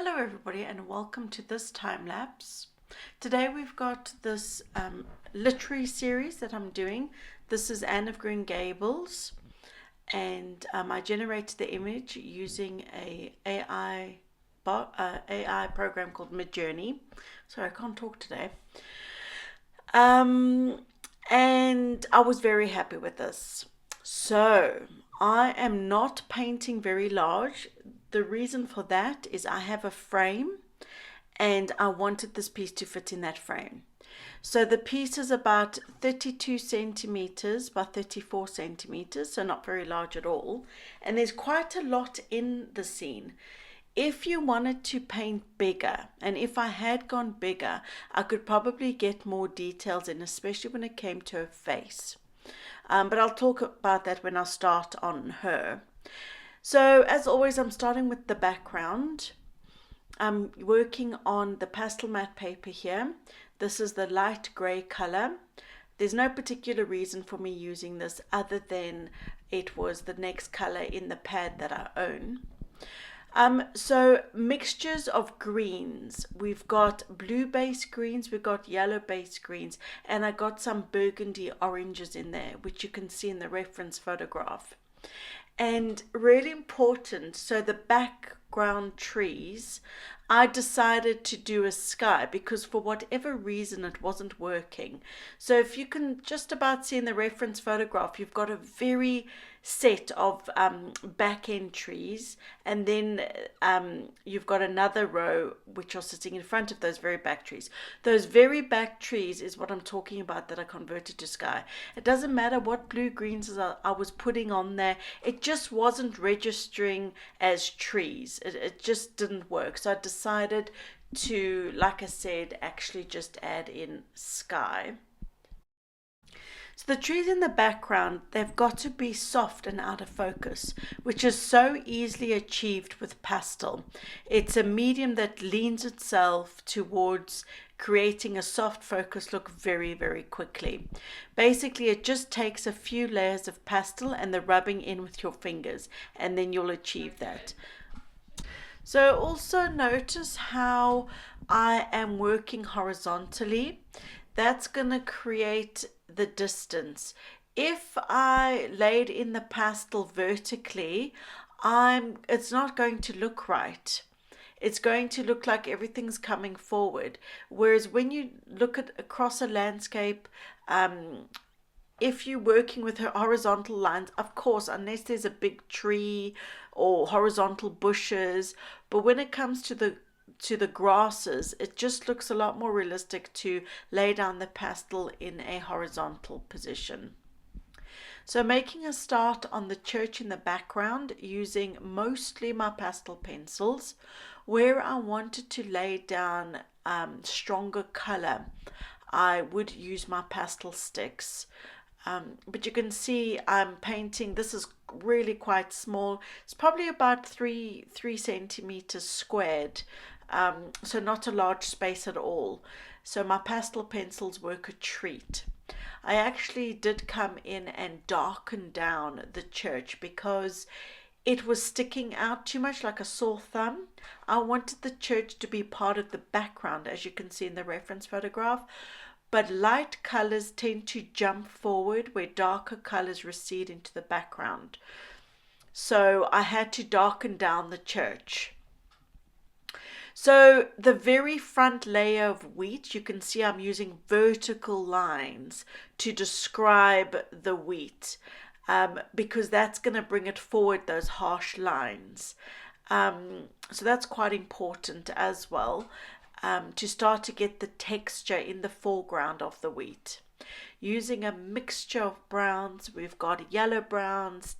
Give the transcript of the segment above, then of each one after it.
Hello everybody and welcome to this time lapse. Today we've got this literary series that I'm doing. This is Anne of Green Gables, and I generated the image using a AI program called Midjourney. Sorry, I can't talk today. And I was very happy with this. So I am not painting very large. The reason for that is I have a frame and I wanted this piece to fit in that frame. So the piece is about 32 centimeters by 34 centimeters, so not very large at all. And there's quite a lot in the scene. If you wanted to paint bigger, and if I had gone bigger, I could probably get more details in, especially when it came to her face. But I'll talk about that when I start on her. So as always, I'm starting with the background. I'm working on the pastel matte paper here. This is the light grey color. There's no particular reason for me using this other than it was the next color in the pad that I own. So mixtures of greens. We've got blue base greens, we've got yellow base greens, and I got some burgundy oranges in there, which you can see in the reference photograph. And really important, so the background trees, I decided to do a sky because for whatever reason it wasn't working. So if you can just about see in the reference photograph, you've got a very set of back end trees, and then you've got another row which are sitting in front of those very back trees. Those very back trees is what I'm talking about that I converted to sky. It doesn't matter what blue greens I was putting on there, it just wasn't registering as trees. It just didn't work. So I decided to, like I said, actually just add in sky. So the trees in the background, they've got to be soft and out of focus, which is so easily achieved with pastel. It's a medium that leans itself towards creating a soft focus look very, very quickly. Basically, it just takes a few layers of pastel and the rubbing in with your fingers, and then you'll achieve that. So also notice how I am working horizontally. That's going to create the distance. If I laid in the pastel vertically, it's not going to look right. It's going to look like everything's coming forward. Whereas when you look at across a landscape, if you're working with horizontal lines, of course, unless there's a big tree or horizontal bushes, but when it comes to the grasses, it just looks a lot more realistic to lay down the pastel in a horizontal position. So making a start on the church in the background using mostly my pastel pencils. Where I wanted to lay down stronger color, I would use my pastel sticks. But you can see I'm painting, this is really quite small. It's probably about three centimeters squared, so not a large space at all. So my pastel pencils work a treat. I actually did come in and darken down the church because it was sticking out too much like a sore thumb. I wanted the church to be part of the background, as you can see in the reference photograph. But light colors tend to jump forward where darker colors recede into the background. So I had to darken down the church. So the very front layer of wheat, you can see I'm using vertical lines to describe the wheat because that's going to bring it forward, those harsh lines. So that's quite important as well. To start to get the texture in the foreground of the wheat. Using a mixture of browns, we've got yellow browns,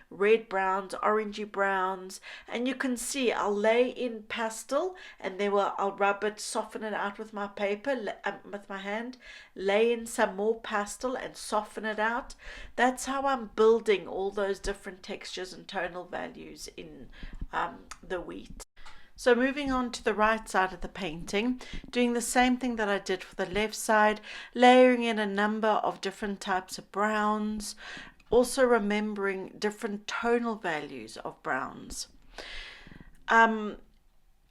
red browns, orangey browns, and you can see I'll lay in pastel and then I'll rub it, soften it out with my paper, with my hand, lay in some more pastel and soften it out. That's how I'm building all those different textures and tonal values in the wheat. So moving on to the right side of the painting, doing the same thing that I did for the left side, layering in a number of different types of browns, also remembering different tonal values of browns.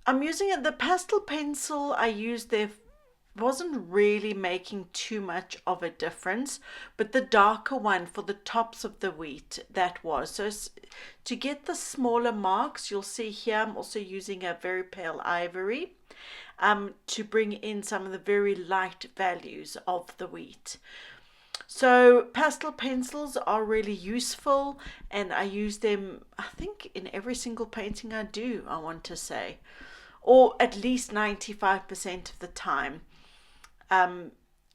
I'm using it, the pastel pencil I used there wasn't really making too much of a difference, but the darker one for the tops of the wheat, that was. So to get the smaller marks, you'll see here I'm also using a very pale ivory to bring in some of the very light values of the wheat. So pastel pencils are really useful, and I use them, I think, in every single painting I do, I want to say, or at least 95% of the time. Um,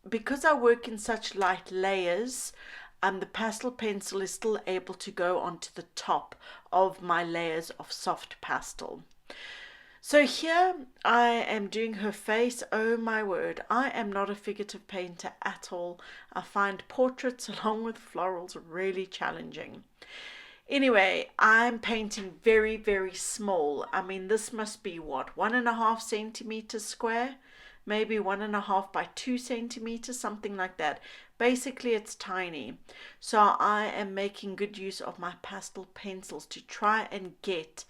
because I work in such light layers, the pastel pencil is still able to go onto the top of my layers of soft pastel. So here I am doing her face. Oh my word, I am not a figurative painter at all. I find portraits along with florals really challenging. Anyway, I'm painting very, very small. I mean, this must be what, 1.5 centimeters square? Maybe 1.5 by 2 centimeters, something like that. Basically, it's tiny. So I am making good use of my pastel pencils to try and get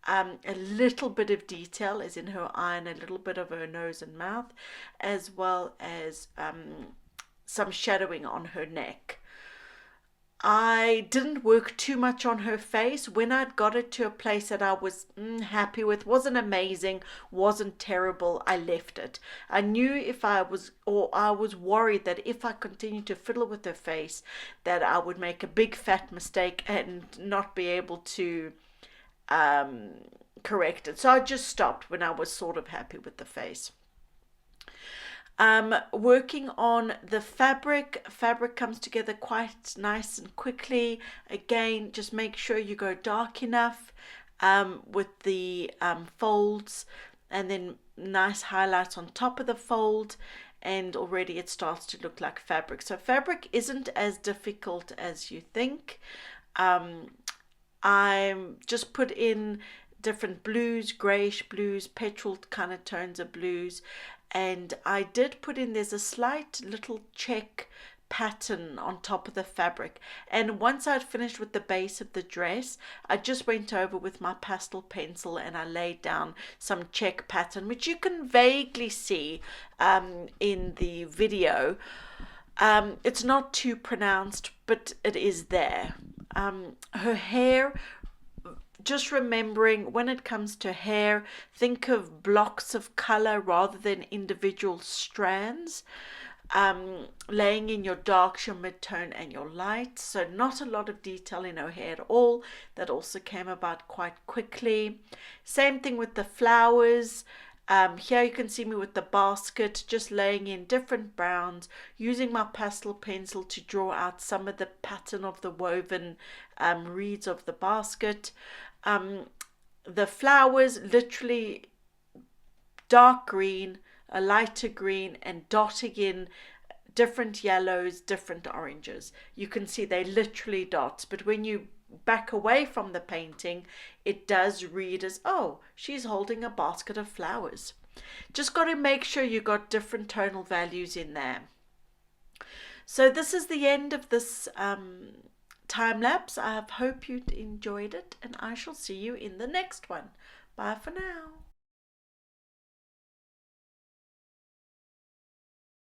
a little bit of detail, as in her eye and a little bit of her nose and mouth, as well as some shadowing on her neck. I didn't work too much on her face. When I'd got it to a place that I was happy with, wasn't amazing, wasn't terrible, I left it. I knew if I was, or I was worried that if I continued to fiddle with her face, that I would make a big fat mistake and not be able to correct it. So I just stopped when I was sort of happy with the face. Working on the fabric. Fabric comes together quite nice and quickly. Again, just make sure you go dark enough with the folds, and then nice highlights on top of the fold, and already it starts to look like fabric. So fabric isn't as difficult as you think. I'm just put in different blues, grayish blues, petrol kind of tones of blues, and I did put in, there's a slight little check pattern on top of the fabric, and once I'd finished with the base of the dress, I just went over with my pastel pencil and I laid down some check pattern, which you can vaguely see in the video. It's not too pronounced, but it is there. Her hair, just remembering when it comes to hair, think of blocks of color rather than individual strands. Laying in your darks, your mid-tone and your lights, so not a lot of detail in her hair at all. That also came about quite quickly. Same thing with the flowers. Here you can see me with the basket, just laying in different browns, using my pastel pencil to draw out some of the pattern of the woven reeds of the basket. The flowers, literally dark green, a lighter green, and dotting in different yellows, different oranges. You can see they literally dots, but when you back away from the painting, it does read as, oh, she's holding a basket of flowers. Just got to make sure you got different tonal values in there. So this is the end of this time lapse. I hope you enjoyed it, and I shall see you in the next one. Bye for now.